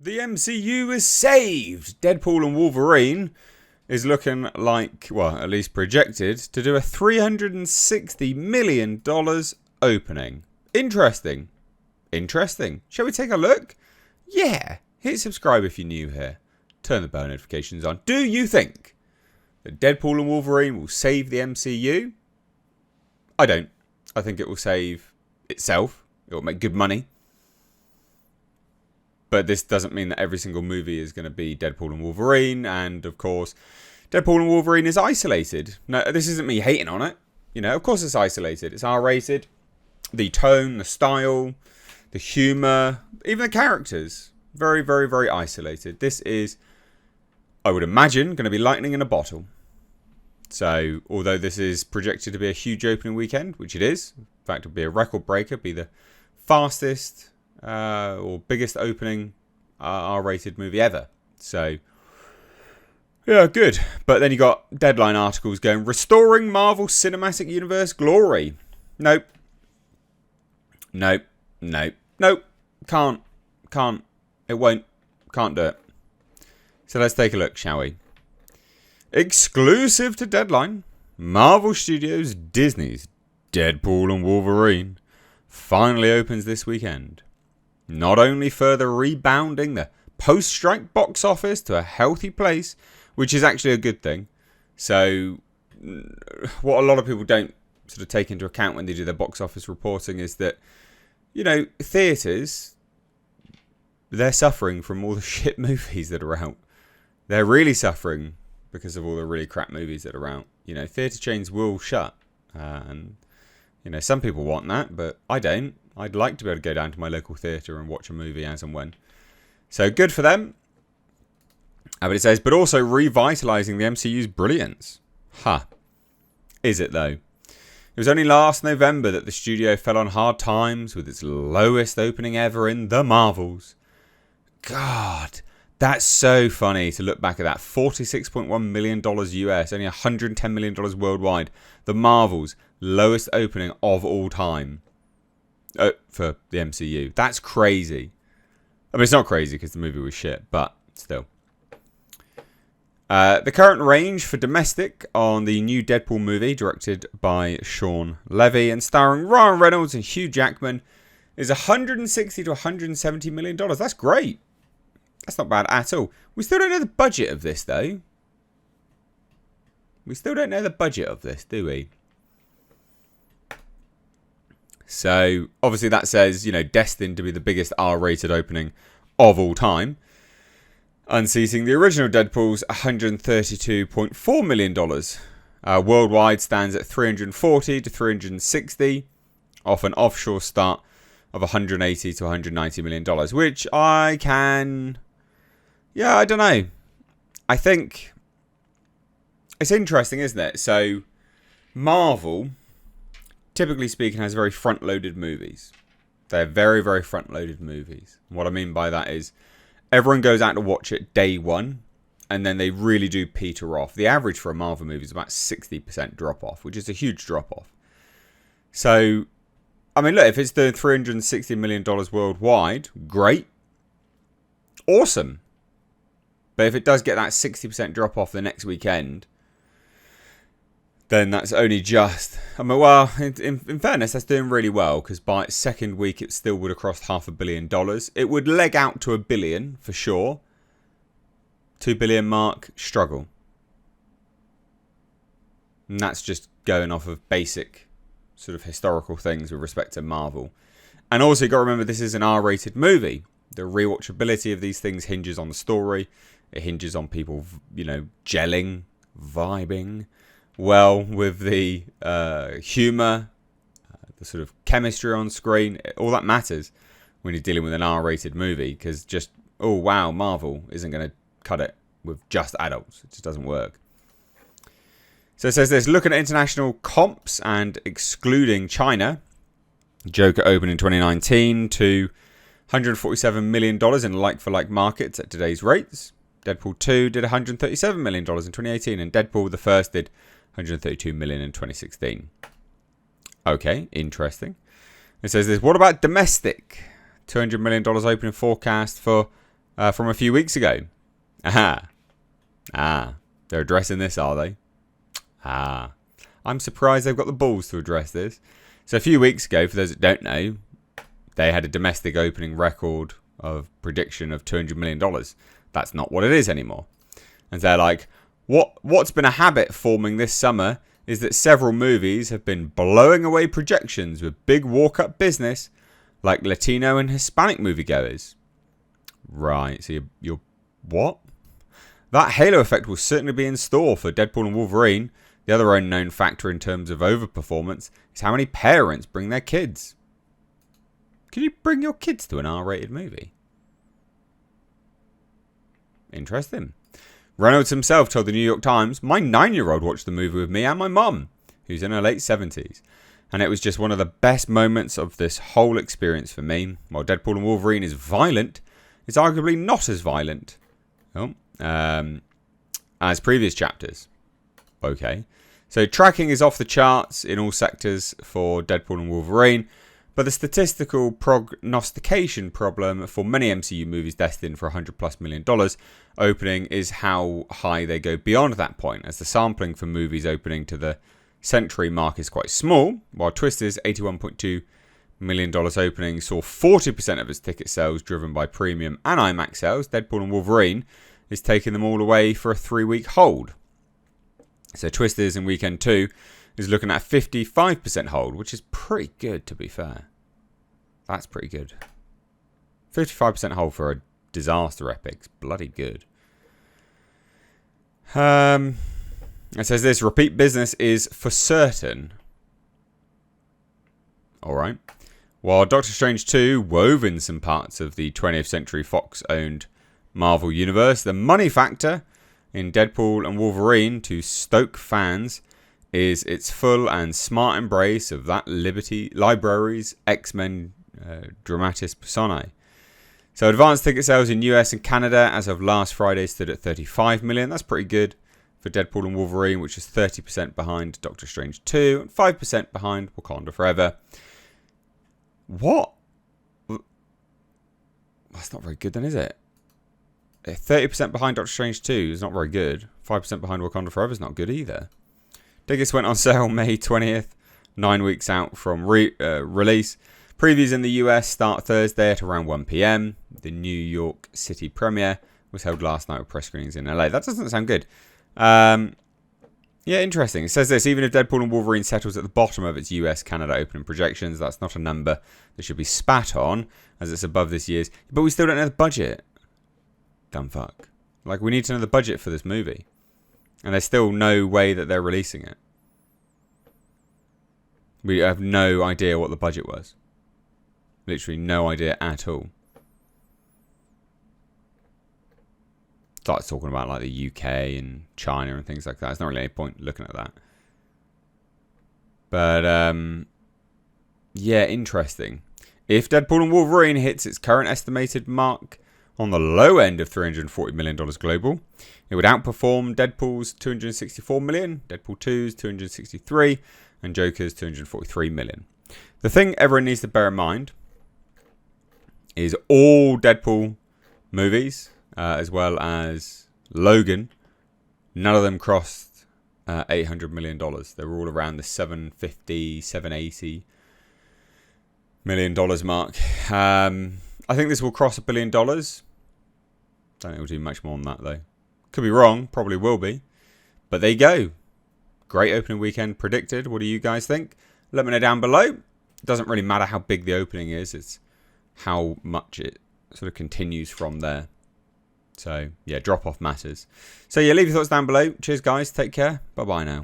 The MCU is saved. Deadpool and Wolverine is looking like, well, at least projected, to do a $360 million opening. Interesting. Interesting. Shall we take a look? Yeah. Hit subscribe if you're new here. Turn the bell notifications on. Do you think that Deadpool and Wolverine will save the MCU? I don't. I think it will save itself. It will make good money. But this doesn't mean that every single movie is going to be Deadpool and Wolverine. And, of course, Deadpool and Wolverine is isolated. No, this isn't me hating on it. You know, of course it's isolated. It's R-rated. The tone, the style, the humour, even the characters. Very, very, very isolated. This is, I would imagine, going to be lightning in a bottle. So, although this is projected to be a huge opening weekend, which it is. In fact, it'll be a record breaker. Be the fastest or biggest opening R-rated movie ever. So, yeah, good. But then you got Deadline articles going, restoring Marvel Cinematic Universe glory. Nope. Nope. Nope. Nope. Can't. It won't. Can't do it. So let's take a look, shall we? Exclusive to Deadline, Marvel Studios' Disney's Deadpool and Wolverine finally opens this weekend. Not only further rebounding the post-strike box office to a healthy place, which is actually a good thing. So, what a lot of people don't sort of take into account when they do their box office reporting is that, you know, theatres, they're suffering from all the shit movies that are out. They're really suffering because of all the really crap movies that are out. You know, theatre chains will shut. And, you know, some people want that, but I don't. I'd like to be able to go down to my local theatre and watch a movie as and when. So good for them. But it says, but also revitalizing the MCU's brilliance. Is it though? It was only last November that the studio fell on hard times with its lowest opening ever in The Marvels. God, that's so funny to look back at that. $46.1 million US, only $110 million worldwide. The Marvels, lowest opening of all time. For the MCU. That's crazy. I mean, it's not crazy because the movie was shit, but still. The current range for domestic on the new Deadpool movie, directed by Sean Levy and starring Ryan Reynolds and Hugh Jackman, is $160 to $170 million. That's great. That's not bad at all. We still don't know the budget of this, though. We still don't know the budget of this, do we? So, obviously that says, you know, destined to be the biggest R-rated opening of all time. Unseating the original Deadpool's $132.4 million. Worldwide stands at $340 to $360, off an offshore start of $180 to $190 million, which I can... Yeah, I don't know. I think... It's interesting, isn't it? So, Marvel... typically speaking, has very front-loaded movies. They're very, very front-loaded movies. What I mean by that is everyone goes out to watch it day one, and then they really do peter off. The average for a Marvel movie is about 60% drop-off, which is a huge drop-off. So, I mean, look, if it's doing $360 million worldwide, great. Awesome. But if it does get that 60% drop-off the next weekend... then that's only just... I mean, well, in fairness, that's doing really well, because by its second week, it still would have crossed $500 million. It would leg out to $1 billion, for sure. $2 billion mark, struggle. And that's just going off of basic sort of historical things with respect to Marvel. And also, you've got to remember, this is an R-rated movie. The rewatchability of these things hinges on the story. It hinges on people, you know, gelling, vibing... well with the humour, the sort of chemistry on screen. All that matters when you're dealing with an R-rated movie, because just, oh wow, Marvel isn't going to cut it with just adults. It just doesn't work. So it says this, looking at international comps and excluding China, Joker opened in 2019 to $147 million in like-for-like markets at today's rates. Deadpool 2 did $137 million in 2018, and Deadpool the first did $132 million in 2016. Okay, interesting. It says this. What about domestic? $200 million opening forecast for from a few weeks ago. Aha. They're addressing this, are they? I'm surprised they've got the balls to address this. So a few weeks ago, for those that don't know, they had a domestic opening record of prediction of $200 million. That's not what it is anymore. And they're like, what's been a habit forming this summer is that several movies have been blowing away projections with big walk-up business like Latino and Hispanic moviegoers. Right, so you're what? That halo effect will certainly be in store for Deadpool and Wolverine. The other unknown factor in terms of overperformance is how many parents bring their kids. Can you bring your kids to an R-rated movie? Interesting. Reynolds himself told the New York Times, "My 9-year-old watched the movie with me and my mum, who's in her late 70s. And it was just one of the best moments of this whole experience for me. While Deadpool and Wolverine is violent, it's arguably not as violent as previous chapters." Okay. So tracking is off the charts in all sectors for Deadpool and Wolverine. But the statistical prognostication problem for many MCU movies destined for $100+ million opening is how high they go beyond that point, as the sampling for movies opening to the century mark is quite small, while Twister's $81.2 million opening saw 40% of its ticket sales driven by premium and IMAX sales. Deadpool and Wolverine is taking them all away for a 3-week hold. So Twisters in weekend 2 is looking at a 55% hold, which is pretty good, to be fair. That's pretty good. 55% hold for a disaster epic's bloody good. It says this: repeat business is for certain. Alright. While Doctor Strange 2 wove in some parts of the 20th Century Fox-owned Marvel Universe, the money factor in Deadpool and Wolverine to stoke fans is its full and smart embrace of that library's X-Men dramatis personae. So advanced ticket sales in US and Canada as of last Friday stood at 35 million. That's pretty good for Deadpool and Wolverine, which is 30% behind Doctor Strange 2 and 5% behind Wakanda Forever. What? That's not very good then, is it? 30% behind Doctor Strange 2 is not very good. 5% behind Wakanda Forever is not good either. Tickets went on sale May 20th, 9 weeks out from release. Previews in the US start Thursday at around 1 p.m. The New York City premiere was held last night with press screenings in LA. That doesn't sound good. Yeah, interesting. It says this: even if Deadpool and Wolverine settles at the bottom of its US Canada opening projections, that's not a number that should be spat on, as it's above this year's. But we still don't know the budget. Dumb fuck. Like, we need to know the budget for this movie. And there's still no way that they're releasing it. We have no idea what the budget was. Literally no idea at all. Starts talking about like the UK and China and things like that. There's not really any point looking at that. But yeah, interesting. If Deadpool and Wolverine hits its current estimated mark on the low end of $340 million global, it would outperform Deadpool's $264 million, Deadpool 2's $263, and Joker's $243 million. The thing everyone needs to bear in mind is all Deadpool movies, as well as Logan, none of them crossed $800 million. They were all around the $750, $780 million mark. I think this will cross $1 billion. Don't think it will do much more than that, though. Could be wrong, probably will be. But there you go. Great opening weekend predicted. What do you guys think? Let me know down below. It doesn't really matter how big the opening is. It's how much it sort of continues from there. So, yeah, drop-off matters. So, yeah, leave your thoughts down below. Cheers, guys. Take care. Bye-bye now.